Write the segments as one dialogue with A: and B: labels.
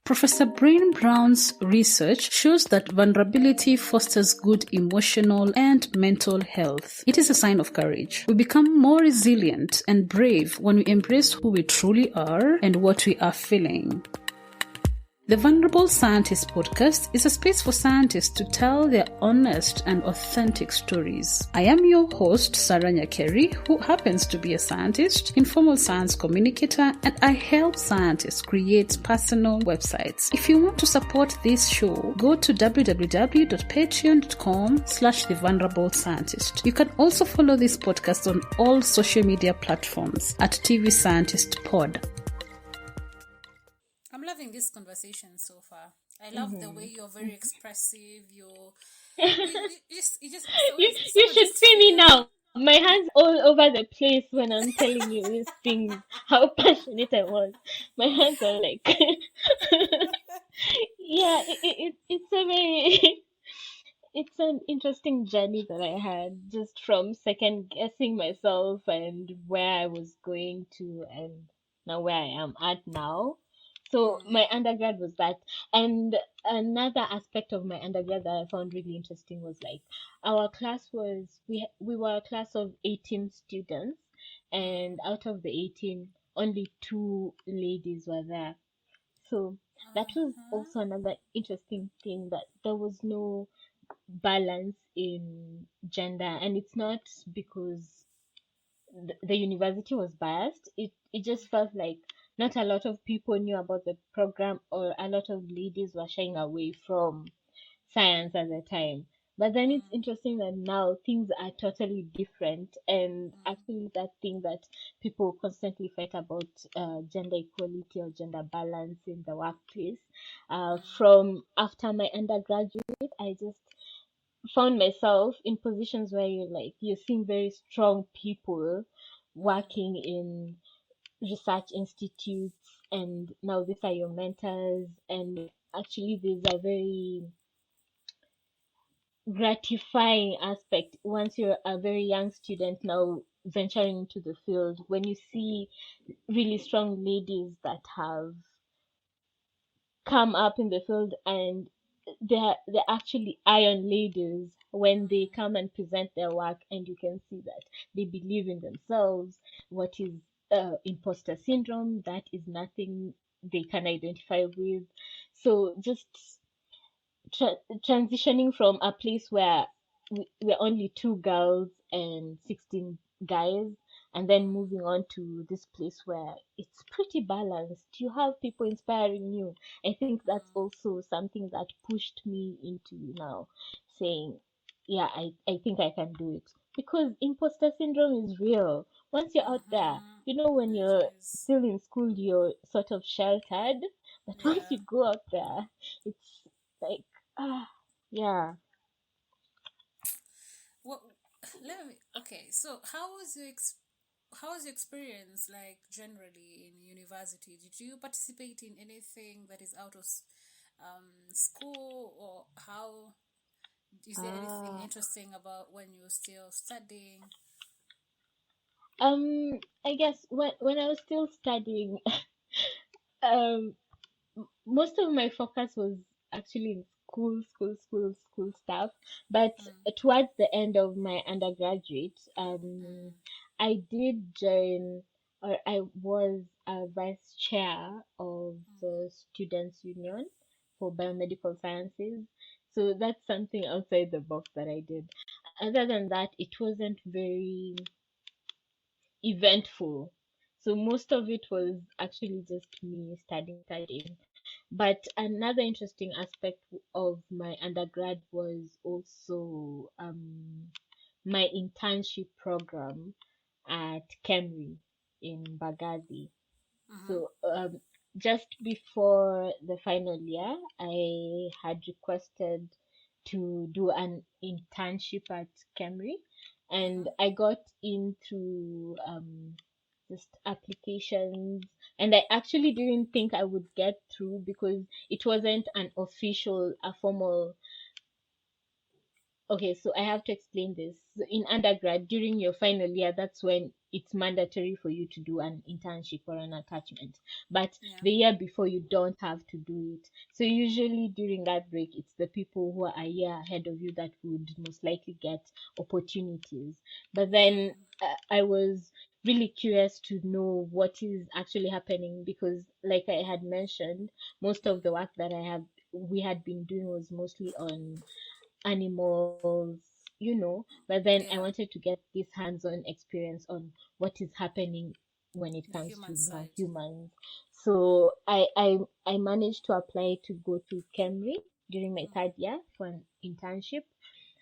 A: Professor Breen Brown's research shows that vulnerability fosters good emotional and mental health. It is a sign of courage. We become more resilient and brave when we embrace who we truly are and what we are feeling. The Vulnerable Scientist podcast is a space for scientists to tell their honest and authentic stories. I am your host, Sarah Nyakeri, who happens to be a scientist, informal science communicator, and I help scientists create personal websites. If you want to support this show, go to www.patreon.com/thevulnerable-scientist. You can also follow this podcast on all social media platforms at TV Scientist Pod. I'm loving this conversation so far. I love the way you're very expressive. You
B: should see me now. My hands all over the place when I'm telling you these things. How passionate I was. My hands are like, yeah. It's a very. It's an interesting journey that I had, just from second guessing myself and where I was going to, and now where I am at now. So my undergrad was that. And another aspect of my undergrad that I found really interesting was like our class was, we were a class of 18 students, and out of the 18, only 2 ladies were there. So that was also another interesting thing, that there was no balance in gender. And it's not because the university was biased. It just felt like not a lot of people knew about the program, or a lot of ladies were shying away from science at the time. But then it's interesting that now things are totally different, and actually that thing that people constantly fight about, gender equality or gender balance in the workplace, from after my undergraduate, I just found myself in positions where you're seeing very strong people working in research institutes, and now these are your mentors. And actually there's a very gratifying aspect once you're a very young student now venturing into the field, when you see really strong ladies that have come up in the field, and they're actually iron ladies when they come and present their work, and you can see that they believe in themselves. What is imposter syndrome? That is nothing they can identify with. So just transitioning from a place where we're only 2 girls and 16 guys, and then moving on to this place where it's pretty balanced. You have people inspiring you. I think that's also something that pushed me into now saying, yeah, I think I can do it. Because imposter syndrome is real. Once you're out there, when you're still in school, you're sort of sheltered. But once you go out there, it's like, yeah.
A: Well, okay. So, how was your experience like generally in university? Did you participate in anything that is out of school, or how? Is there anything interesting about when you're still studying?
B: I guess when I was still studying, um, most of my focus was actually in school stuff. But towards the end of my undergraduate, I did join, or I was a vice chair of the Students' Union for Biomedical Sciences. So that's something outside the box that I did. Other than that, it wasn't very eventful. So most of it was actually just me studying. But another interesting aspect of my undergrad was also my internship program at Kemri in Bagazi. So just before the final year, I had requested to do an internship at Kemri, and I got in through just applications, and I actually didn't think I would get through because it wasn't an official, a formal Okay, so I have to explain this. So in undergrad, during your final year, that's when it's mandatory for you to do an internship or an attachment. But
A: Yeah.
B: the year before, you don't have to do it. So usually during that break, it's the people who are a year ahead of you that would most likely get opportunities. But then I was really curious to know what is actually happening because, like I had mentioned, most of the work that we had been doing was mostly on animals, but then I
A: Yeah.
B: wanted to get this hands-on experience on what is happening when it
A: The
B: comes to
A: human
B: now
A: side.
B: humans. So I managed to apply to go to Cambridge during my third year for an internship,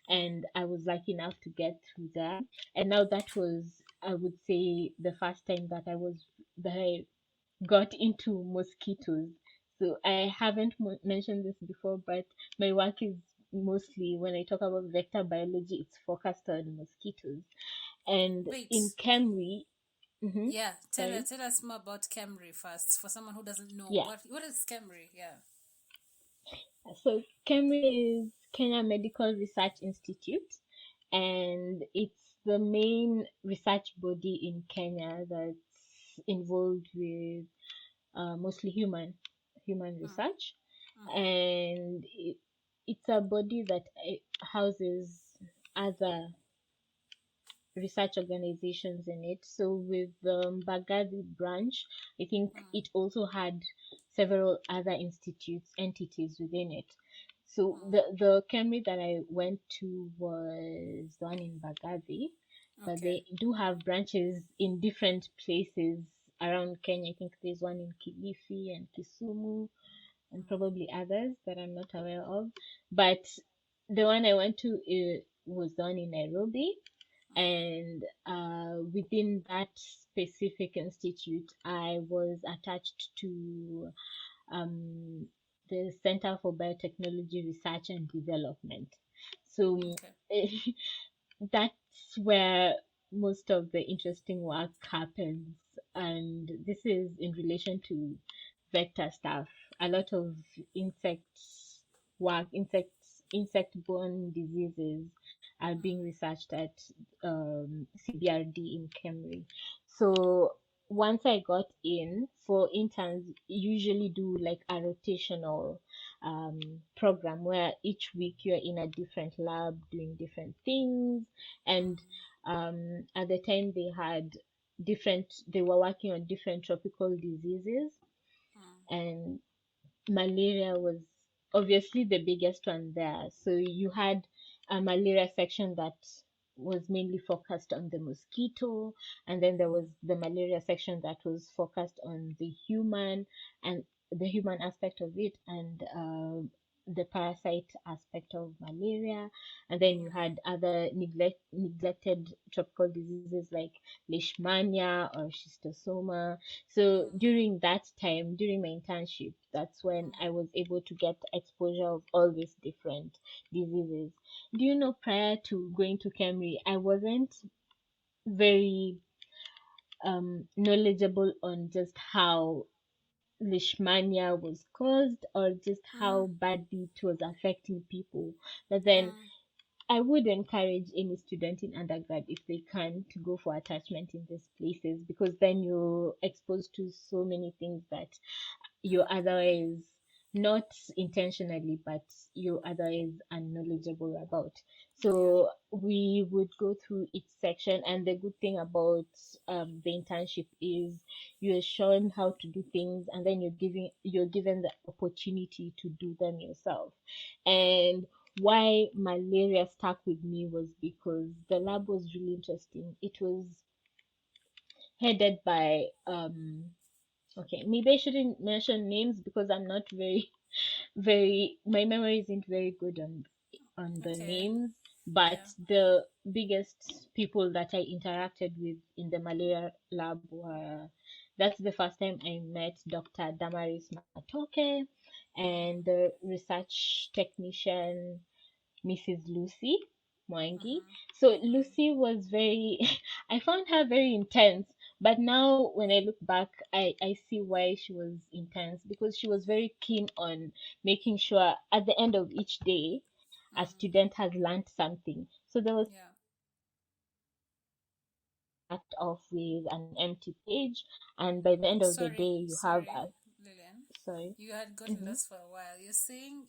B: and I was lucky enough to get through there. And now that was, I would say, the first time that I got into mosquitoes. So I haven't mentioned this before, but my work is mostly, when I talk about vector biology, it's focused on mosquitoes. And in
A: Wait.
B: Camry,
A: Yeah.
B: sorry,
A: Tell us more about Camry first. For someone who doesn't know,
B: yeah.
A: what is Camry? Yeah.
B: So Camry is Kenya Medical Research Institute, and it's the main research body in Kenya that's involved with mostly human research, and it's a body that houses other research organizations in it. So with the Mbagathi branch, I think it also had several other entities within it. So the Kemri that I went to was the one in Mbagathi, but
A: Okay.
B: they do have branches in different places around Kenya. I think there's one in Kilifi and Kisumu and probably others that I'm not aware of. But the one I went to was the one in Nairobi, and within that specific institute, I was attached to um, the Center for Biotechnology Research and Development. So
A: Okay.
B: that's where most of the interesting work happens, and this is in relation to vector stuff. A lot of insects work, insect-borne diseases are being researched at CBRD in Cambridge. So once I got in, for interns, usually do like a rotational program where each week you're in a different lab doing different things. And at the time they were working on different tropical diseases, and malaria was obviously the biggest one there. So you had a malaria section that was mainly focused on the mosquito, and then there was the malaria section that was focused on and the human aspect of it, and the parasite aspect of malaria. And then you had other neglected tropical diseases like leishmania or schistosoma. So during that time, during my internship, that's when I was able to get exposure of all these different diseases. Do you know, prior to going to Cambry, I wasn't very knowledgeable on just how leishmania was caused or just how badly it was affecting people. But then I would encourage any student in undergrad, if they can, to go for attachment in these places, because then you're exposed to so many things that you otherwise, not intentionally, but you otherwise unknowledgeable about.
A: Yeah.
B: So we would go through each section, and the good thing about the internship is you're shown how to do things, and then you're given the opportunity to do them yourself. And why malaria stuck with me was because the lab was really interesting. It was headed by okay, maybe I shouldn't mention names because I'm not my memory isn't very good on the
A: Okay.
B: names, but
A: Yeah.
B: the biggest people that I interacted with in the malaria lab that's the first time I met Dr. Damaris Matoke and the research technician Mrs. Lucy Mwangi. So Lucy was very, I found her very intense. But now when I look back, I see why she was intense, because she was very keen on making sure at the end of each day, a student has learned something. So there was
C: Yeah.
B: start off with an empty page, and by the end of the
C: Sorry,
B: day, you have
C: sorry,
B: a
C: Lilian.
B: sorry.
C: You had gotten
B: Hmm.
C: lost for a while. You're saying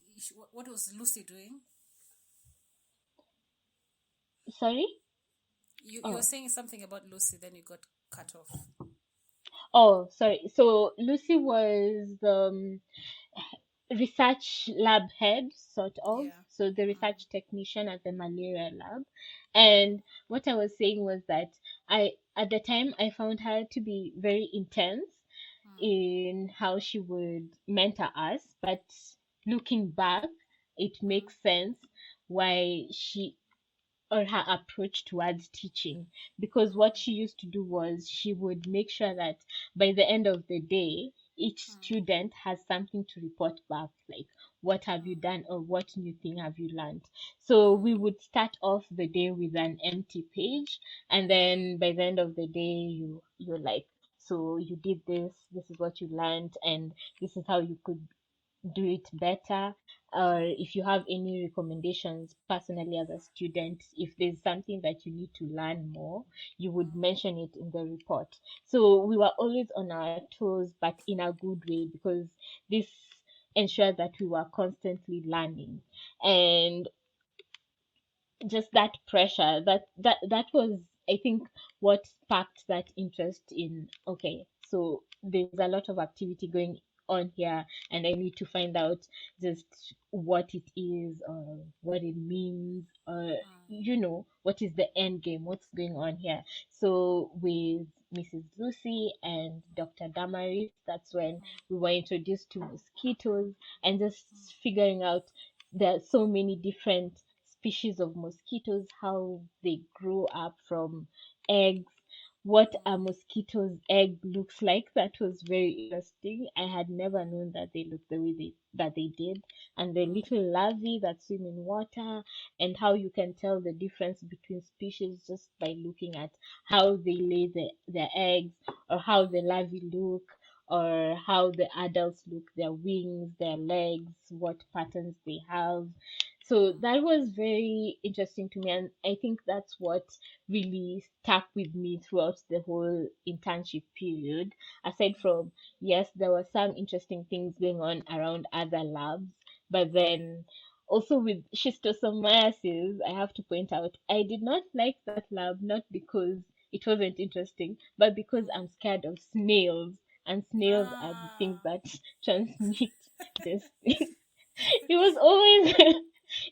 C: what was Lucy doing?
B: Sorry.
C: You were
B: Oh,
C: saying something about Lucy, then you got cut off.
B: oh, sorry. So Lucy was the research lab head, sort of.
C: Yeah.
B: So the
C: Mm,
B: research technician at the malaria lab.
C: mm,
B: And what I was saying was that at the time, I found her to be very intense
C: mm,
B: in how she would mentor us. But looking back, it
C: mm,
B: makes sense why she or her approach towards teaching, because what she used to do was she would make sure that by the end of the day each
C: mm,
B: student has something to report back, like what have you
C: mm,
B: done or what new thing have you learned. So we
C: mm,
B: would start off the day with an empty page, and
C: mm,
B: then by the end of the day you're like, so you did this is what you learned, and this is how you could do it better, or
C: mm,
B: if you have any recommendations personally as a student, if there's something that you need to learn more, you would
C: mm,
B: mention it in the report. So we were always on our toes, but in a good way, because this ensured that we were constantly learning. And just that pressure, that was, I think, what sparked that interest in, okay, so there's a lot of activity going on here, and I need to find out just what it is, or what it means, or what is the end game, what's going on here. So with Mrs. Lucy and Dr. Damaris, that's when
C: mm,
B: we were introduced to mosquitoes, and just figuring out there are so many different species of mosquitoes, how they grow up from eggs, what a
C: mm,
B: mosquito's egg looks like. That was very interesting. I had never known that they look the way that they did. And the
C: mm,
B: little larvae that swim in water, and how you can tell the difference between species just by looking at how they lay their eggs, or how the larvae look, or how the adults look, their wings, their legs, what patterns they have. So
C: mm,
B: that was very interesting to me, and I think that's what really stuck with me throughout the whole internship period. Aside from, yes, there were some interesting things going on around other labs, but then also with schistosomiasis, I have to point out, I did not like that lab, not because it wasn't interesting, but because
C: mm.
B: I'm scared of snails, and snails are the things
C: Ah,
B: that transmit this thing. It was always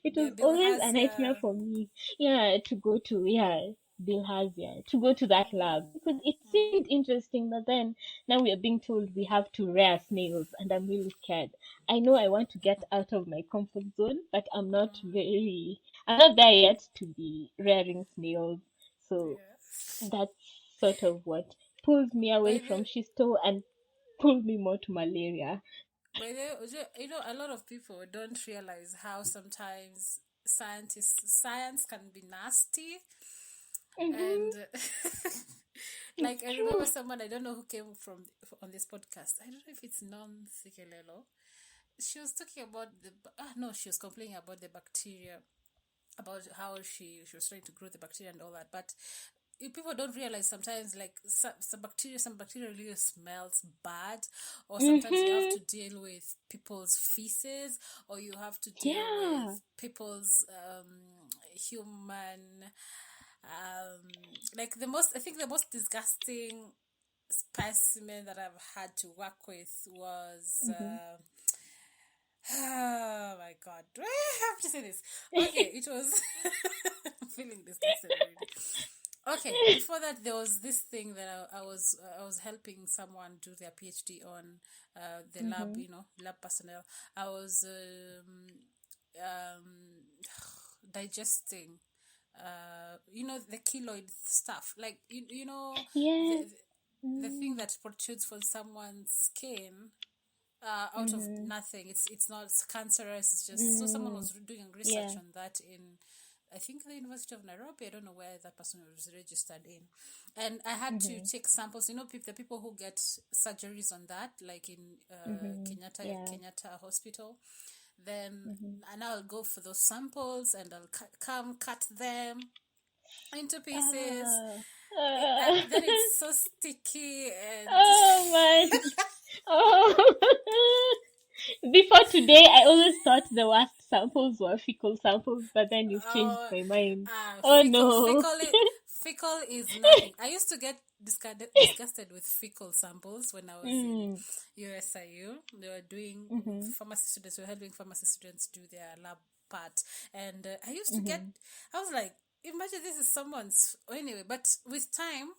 B: it
C: the
B: was always a nightmare
C: bilharzia.
B: for me, yeah, to go to, yeah, bilharzia, to go to that lab, because it
C: Mm,
B: seemed interesting, but then now we are being told we have to rear snails, and I'm really scared. I know I want to get out of my comfort zone, but I'm not there yet to be rearing snails. So
C: yeah.
B: that's sort of what pulls me away
C: By the
B: from schisto and pulled me more to malaria.
C: a lot of people don't realize how sometimes science can be nasty,
B: Mm-hmm.
C: and like
B: It's
C: I remember
B: true.
C: someone, I don't know who came from on this podcast. I don't know if it's non Sikelelo. She was talking about no, she was complaining about the bacteria, about how she was trying to grow the bacteria and all that. But people don't realize sometimes, like some bacteria really smells bad, or sometimes you have
B: Mm-hmm.
C: to deal with people's feces, or you have to deal
B: Yeah.
C: with people's human like the most disgusting specimen that I've had to work with was
B: Mm-hmm.
C: oh my god, do I have to say this? Okay, it was I'm feeling disgusted already. Okay, before that there was this thing that I was helping someone do their PhD on, the lab,
B: Mm-hmm.
C: lab personnel. I was um, digesting the keloid stuff, like the
B: Yes.
C: the thing
B: Mm-hmm.
C: that protrudes from someone's skin, out of
B: Mm-hmm.
C: nothing. It's not cancerous. It's just so someone
B: Mm.
C: was doing research
B: Yeah.
C: on that in, I think, the University of Nairobi. I don't know where that person was registered in, and I had to
B: Mm-hmm.
C: take samples. The people who get surgeries on that, like in
B: Mm-hmm.
C: Kenyatta
B: Yeah.
C: Kenyatta Hospital, Then and I'll go for those samples and I'll cut them into pieces. Then it's so sticky and
B: Oh man. Oh. Before today, I always thought the worst samples were fecal samples, but then you've changed my mind. Oh no.
C: Fecal is nothing. I used to get disgusted with fecal samples when I was in USIU. They were doing pharmacy students. We were helping pharmacy students do their lab part, and I used to get. I was like, imagine this is someone's. Anyway, but with time.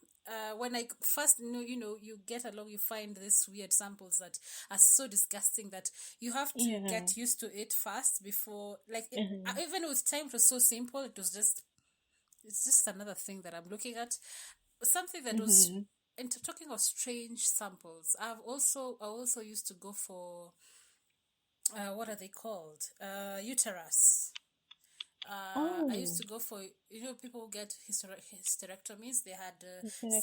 C: When I first you get along, you find these weird samples that are so disgusting that you have to get used to it first before, like, even with time it was so simple. It's just another thing that I'm looking at. Something that was, and talking of strange samples, I also used to go for, what are they called? Uterus. I used to go for, people who get hysterectomies. They had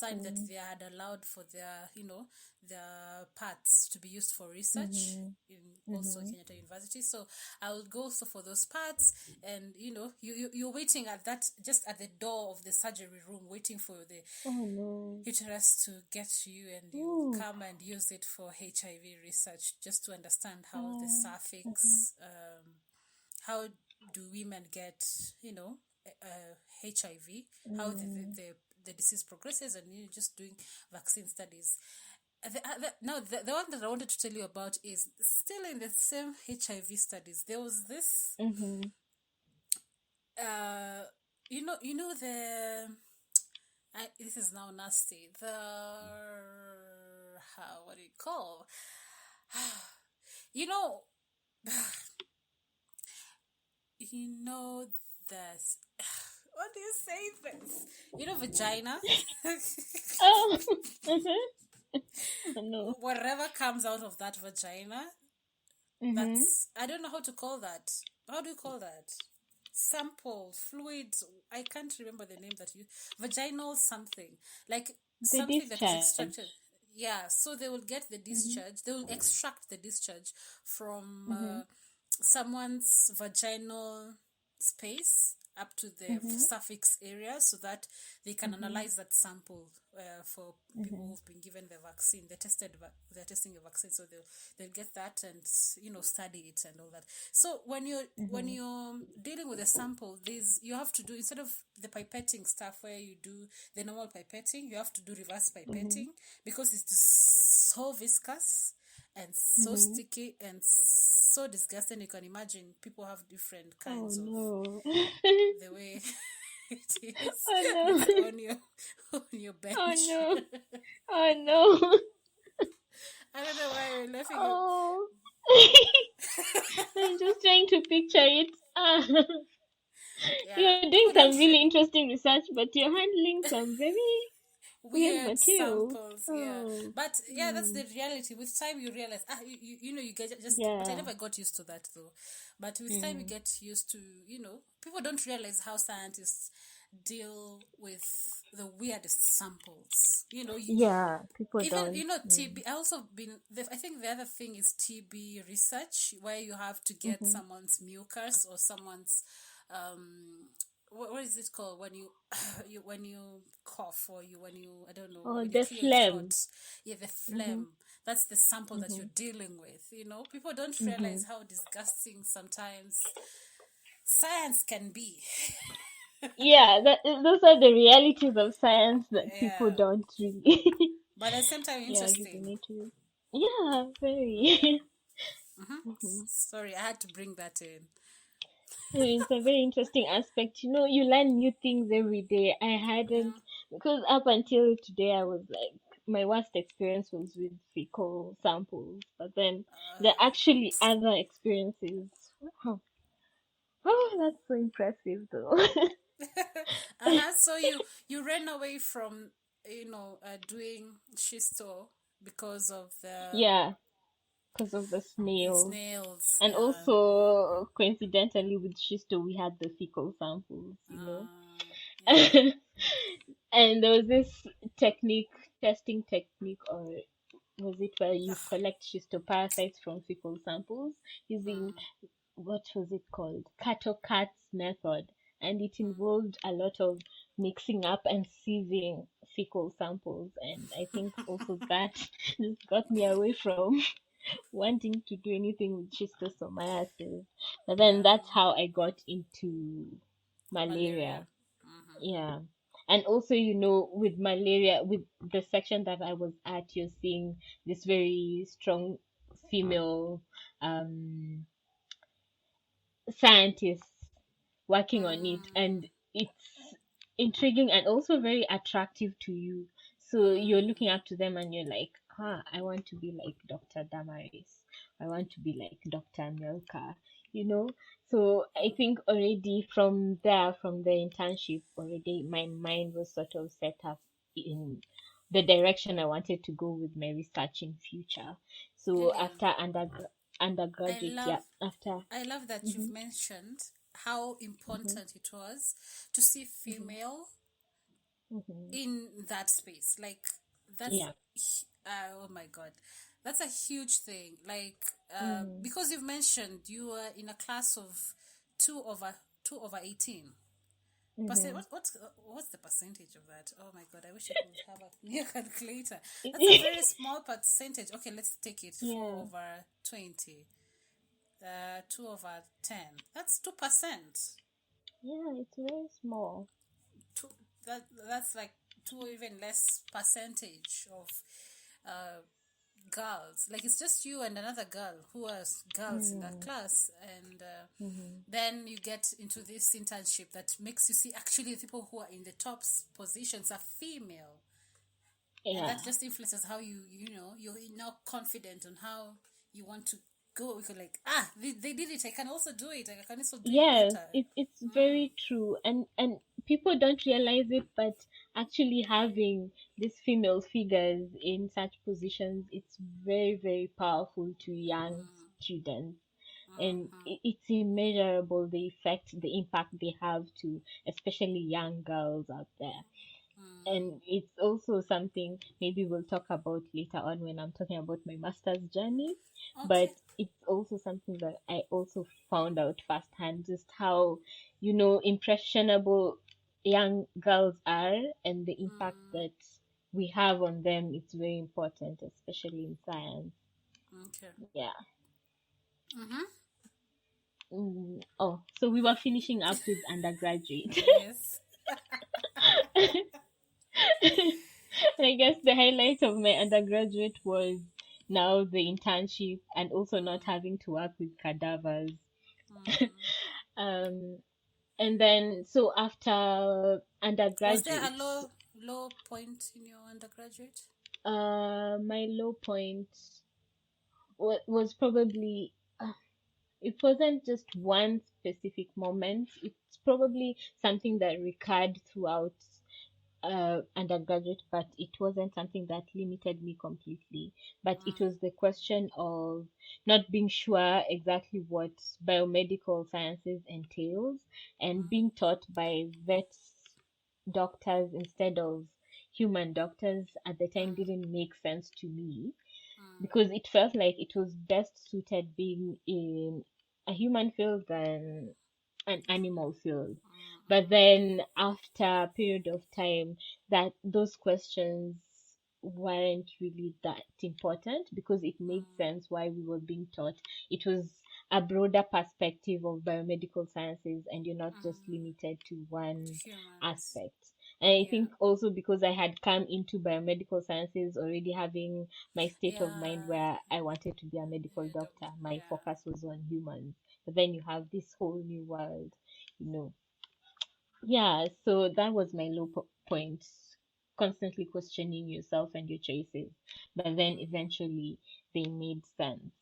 C: signed that they had allowed for their, their parts to be used for research in also Kenyatta University. So I would go also for those parts, and you're waiting at that, just at the door of the surgery room, waiting for the uterus to get to you, and you come and use it for HIV research, just to understand how the cervix, how do women get, HIV, how the disease progresses, and you're just doing vaccine studies. The one that I wanted to tell you about is still in the same HIV studies. There was this, this is now nasty. What do you call? This. What do you say this? Vagina.
B: Oh. No.
C: Whatever comes out of that vagina, that's, I don't know how to call that. How do you call that? Sample, fluid. I can't remember the name that you. Vaginal something. Like something that is extracted. Yeah, so they will get the discharge. They will extract the discharge from someone's vaginal space up to the cervix area, so that they can analyze that sample for people who've been given the vaccine. They're testing the vaccine, so they'll get that and study it and all that. So when you're dealing with a sample, you have to do, instead of the pipetting stuff where you do the normal pipetting, you have to do reverse pipetting, because it's so viscous and so sticky and so disgusting. You can imagine people have different kinds of the way it is on your bench.
B: Oh no.
C: I don't know why you're laughing.
B: I'm just trying to picture it.
C: Yeah,
B: you're doing some really interesting research, but you're handling some very
C: weird samples. But that's the reality. With time you realize you get just but I never got used to that though. But with time you get used to, people don't realize how scientists deal with the weirdest samples.
B: People
C: even
B: don't.
C: TB. I also I think the other thing is TB research, where you have to get someone's mucus or someone's what is it called when you when you cough, or I don't know,
B: the phlegm.
C: The phlegm. That's the sample that you're dealing with. People don't realize how disgusting sometimes science can be.
B: Those are the realities of science that people don't really.
C: But at the same time, interesting.
B: Very.
C: Sorry, I had to bring that in.
B: It's a very interesting aspect. You learn new things every day. I hadn't, because up until today, I was like, my worst experience was with fecal samples. But then there are actually other experiences. Wow. Oh, that's so impressive, though.
C: So you ran away from doing schisto because of the
B: because of the snails. And
C: yeah.
B: also, coincidentally, with schisto, we had the fecal samples, And there was this testing technique, or was it where you collect schistoparasites from fecal samples using what was it called? Cat's method. And it involved a lot of mixing up and sieving fecal samples. And I think also that just got me away from wanting to do anything with schistosomiasis. But then
C: Yeah.
B: that's how I got into
C: Malaria.
B: malaria.
C: Mm-hmm.
B: Yeah. And also, with malaria, with the section that I was at, you're seeing this very strong female um scientists working on it, and it's intriguing and also very attractive to you. So you're looking up to them and you're like, I want to be like Dr. Damaris. I want to be like Dr. Milka, you know? So I think already from there, from the internship, already my mind was sort of set up in the direction I wanted to go with my research in future. So
C: Lilian,
B: after
C: I
B: undergraduate,
C: love
B: yeah, after.
C: I love that you've
B: Mhm,
C: mentioned how
B: mhm,
C: important it was to see
B: mhm,
C: female
B: mhm.
C: in that space. Like that's
B: Yeah.
C: oh my god, that's a huge thing. Like
B: Mhm,
C: because you've mentioned you were in a class of 2/18. Percent.
B: mhm.
C: What's the percentage of that? Oh my god! I wish I could have a new calculator. That's a very small percentage. Okay, let's take it. Four
B: Yeah,
C: over 20. 2/10. That's 2%.
B: yeah, it's very small.
C: Two, that's like two or even less percentage of uh, girls. Like it's just you and another girl who are girls in that
B: Mm,
C: class, and
B: mhm.
C: then you get into this internship that makes you see actually the people who are in the top positions are female, and
B: Yeah.
C: that just influences how you're now confident on how you want to go. You're like, they did it, I can also do it, I can also do it
B: Yes,
C: better.
B: it's very true, and people don't realize it, but actually having these female figures in such positions, it's very, very powerful to young students, and it's immeasurable the effect, the impact they have to especially young girls out there. And it's also something maybe we'll talk about later on when I'm talking about my master's journey. But
C: Okay.
B: it's also something that I also found out firsthand, just how, impressionable young girls are, and the impact that we have on them. It's very important, especially in science.
C: Okay.
B: Yeah.
C: Mm-hmm.
B: Oh, so we were finishing up with undergraduate.
C: Yes.
B: And I guess the highlight of my undergraduate was now the internship and also not having to work with cadavers. Um, and then, so after
C: Was there a
B: undergraduate,
C: low point in your undergraduate?
B: my low point was probably, it wasn't just one specific moment. It's probably something that recurred throughout undergraduate, but it wasn't something that limited me completely. But it was the question of not being sure exactly what biomedical sciences entails, and being taught by vets doctors instead of human doctors at the time didn't make sense to me, because it felt like it was best suited being in a human field than an animal field. But then after a period of time, that those questions weren't really that important, because it made sense why we were being taught. It was a broader perspective of biomedical sciences, and you're not just limited to one
C: Humans.
B: aspect. And I
C: Yeah.
B: think also because I had come into biomedical sciences already having my state of mind
C: Yeah.
B: where I wanted to be a medical
C: Yeah.
B: doctor, my
C: Yeah.
B: focus was on humans. But then you have this whole new world, you know. Yeah, so that was my point, constantly questioning yourself and your choices. But then eventually they made sense.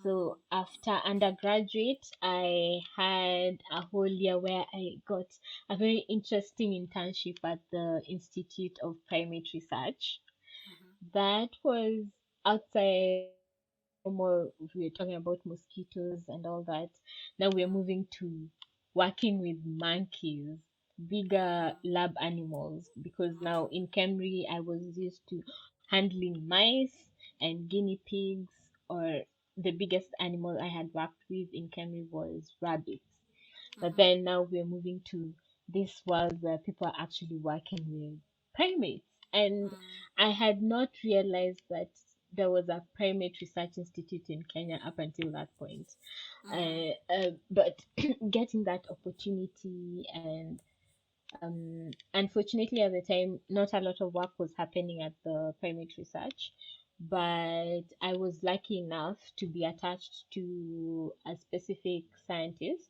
B: So after undergraduate, I had a whole year where I got a very interesting internship at the Institute of Primate Research. That was outside normal. We were talking about mosquitoes and all that. Now we're moving to working with monkeys, bigger lab animals, because now in Cambry I was used to handling mice and guinea pigs, or the biggest animal I had worked with in Kemi was rabbits. But
C: Mm-hmm.
B: then now we're moving to this world where people are actually working with primates. And I had not realized that there was a primate research institute in Kenya up until that point. But getting that opportunity, and unfortunately at the time, not a lot of work was happening at the primate research, but I was lucky enough to be attached to a specific scientist,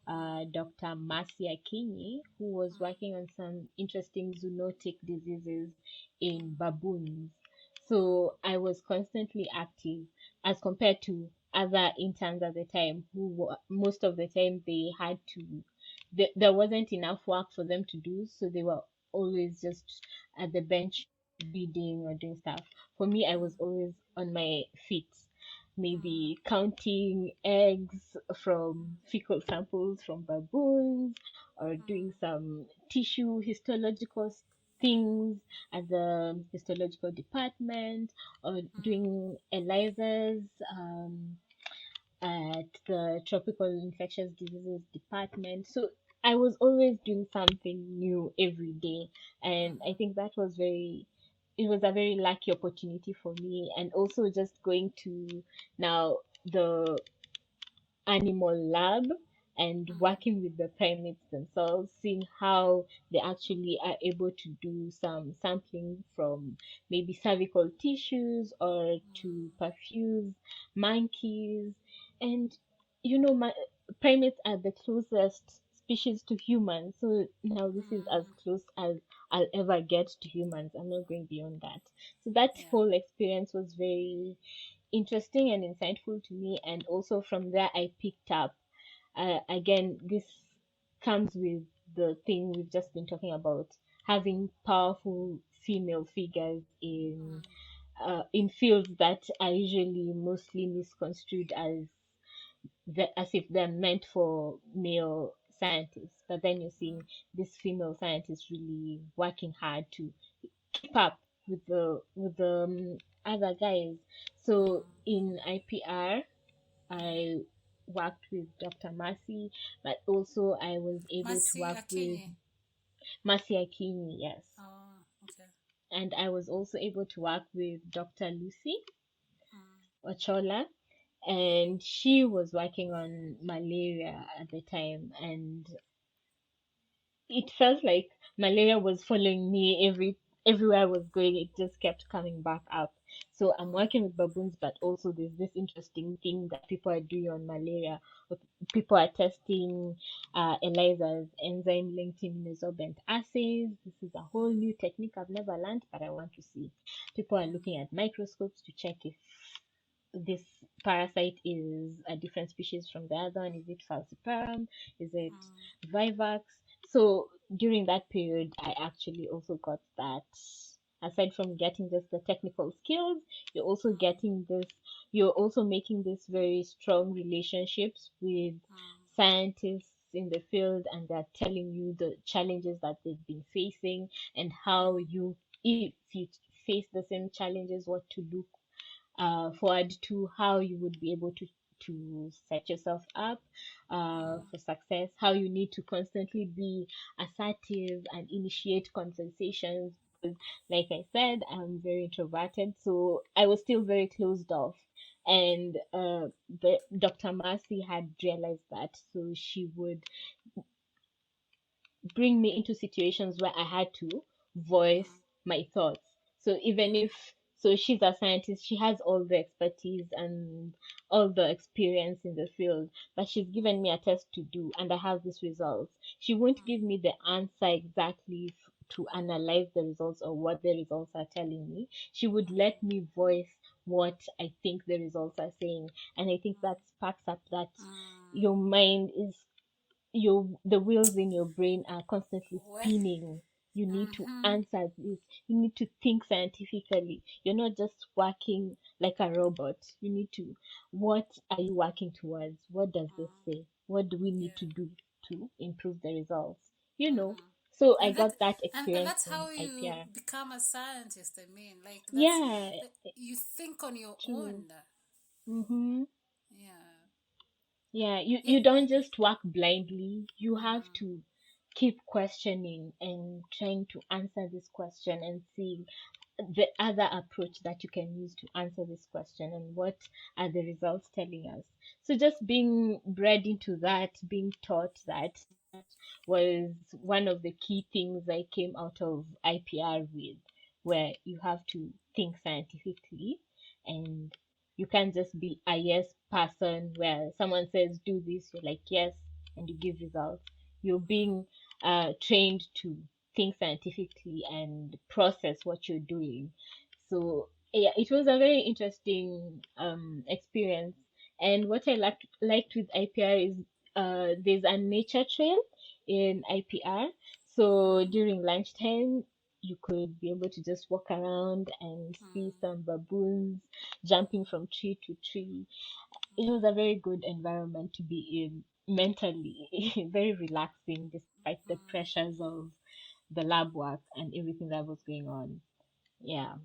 B: Dr. Masi Akinyi, who was working on some interesting zoonotic diseases in baboons. So I was constantly active as compared to other interns at the time who most of the time they had to there wasn't enough work for them to do, so they were always just at the bench reading or doing stuff. For me, I was always on my feet, maybe counting eggs from fecal samples from baboons, or doing some tissue histological things at the histological department, or doing ELISAs at the tropical infectious diseases department. So I was always doing something new every day, and I think that was very it was a very lucky opportunity for me. And also just going to now the animal lab and working with the primates themselves, seeing how they actually are able to do some sampling from maybe cervical tissues or to perfuse monkeys. And primates are the closest species to humans, so now this is as close as I'll ever get to humans. I'm not going beyond that. So that
C: Yeah.
B: whole experience was very interesting and insightful to me, and also from there I picked up, again, this comes with the thing we've just been talking about, having powerful female figures in fields that are usually mostly misconstrued as if they're meant for male scientists, but then you're seeing this female scientist really working hard to keep up with the other guys. So in IPR, I worked with Dr. Masi, but also I was able to
C: Masi
B: work with
C: Akinyi.
B: Masi Akini, yes.
C: Oh, okay.
B: And I was also able to work with Dr. Lucy
C: Mm.
B: Ochola, and she was working on malaria at the time. And it felt like malaria was following me everywhere I was going. It just kept coming back up. So I'm working with baboons, but also there's this interesting thing that people are doing on malaria. People are testing ELISAs, enzyme linked immunosorbent assays. This is a whole new technique I've never learned, but I want to see. People are looking at microscopes to check if this parasite is a different species from the other one. Is it falciparum? Is it vivax? So during that period, I actually also got that. Aside from getting just the technical skills, you're also getting this. You're also making this very strong relationships with scientists in the field, and they're telling you the challenges that they've been facing, and how you, if you face the same challenges, what to look forward to, how you would be able to set yourself up for success, how you need to constantly be assertive and initiate conversations. Because, like I said, I'm very introverted, so I was still very closed off. And Dr. Marcy had realized that, so she would bring me into situations where I had to voice my thoughts. So even if so she's a scientist, she has all the expertise and all the experience in the field, but she's given me a test to do and I have these results. She won't give me the answer exactly to analyze the results or what the results are telling me. She would let me voice what I think the results are saying. And I think that sparks up that your mind is the wheels in your brain are constantly
C: Well,
B: spinning. You need to answer this. You need to think scientifically. You're not just working like a robot. You need to, what are you working towards? What does this say? What do we need
C: yeah.
B: to do to improve the results? So I
C: And that
B: got that
C: and
B: experience
C: that's
B: in
C: how you
B: IPR.
C: become a scientist. I mean, like
B: Yeah,
C: you think on your
B: true.
C: own.
B: Mm-hmm.
C: Yeah.
B: Yeah,
C: Yeah.
B: you don't just work blindly. You have
C: Mm,
B: to keep questioning and trying to answer this question and see the other approach that you can use to answer this question and what are the results telling us. So just being bred into that, being taught that, was one of the key things I came out of IPR with, where you have to think scientifically and you can't just be a yes person where someone says do this, you're like yes, and you give results. You're being trained to think scientifically and process what you're doing. So yeah, it was a very interesting experience. And what I liked with IPR is there's a nature trail in IPR. So
C: mm,
B: during lunchtime, you could be able to just walk around and see
C: mm,
B: some baboons jumping from tree to tree. It was a very good environment to be in mentally, very relaxing despite the
C: mm.
B: pressures of the lab work and everything that was going on. Yeah.